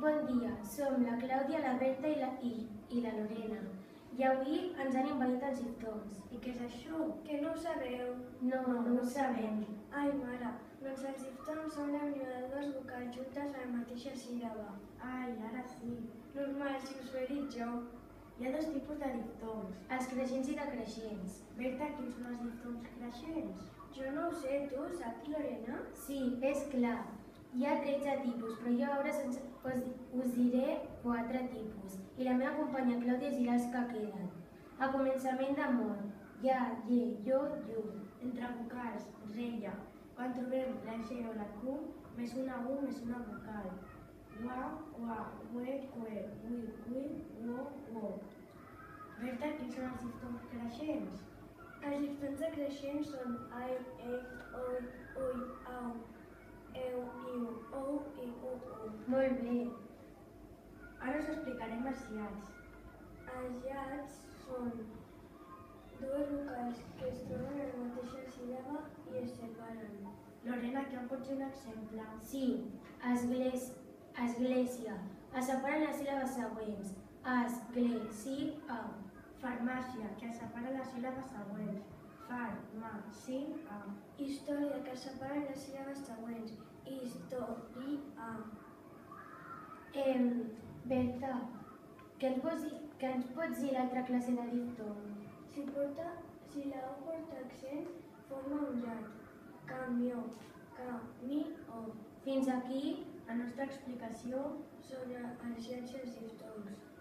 Bon dia, som la Clàudia, la Berta i la Lorena. I avui ens han inventat els diftons. I què és això? Que no ho sabeu? No ho sabem. Ai, mare, doncs els diftons són la unió de dues vocals juntes a la mateixa síl·laba. Ai, ara sí. Normal, si us ho he dit jo. Hi ha dos tipus de diftons. Els creixents i decreixents. Berta, quins són els diftons creixents? Jo no ho sé, tu saps, Lorena? Sí, és clar. Hi ha 13 tipus, però jo ara us diré 4 tipus. I la meva companya Clàudia us dirà els que queden. A començament de mot, ja, lle, jo, llu. Entre vocals, reia. Quan trobem la G o la Q, més una U més una vocal. Gua, gua, ue, cue, ui, cui, uo, uo. Berta, quins són els diftons creixents? Els diftons decreixents són ai, ei, oi, ui, au, eu, iu, ou i u. Molt bé. Ara us explicarem els iats. Els iats són dues vocals que es troben a la mateixa síl·laba i es separen. Lorena, que em pots dir un exemple? Sí, església. Es separen les síl·labes següents. Església. Farmàcia, que es separa les síl·labes següents. Farmàcia. Història, que es separen les síl·labes següents. Història. Berta, què ens pots dir l'altra classe de diftong? Si la O porta accent, forma un llat. Camió, camió. Fins aquí La nostra explicació Sobre els iats i els diftongs.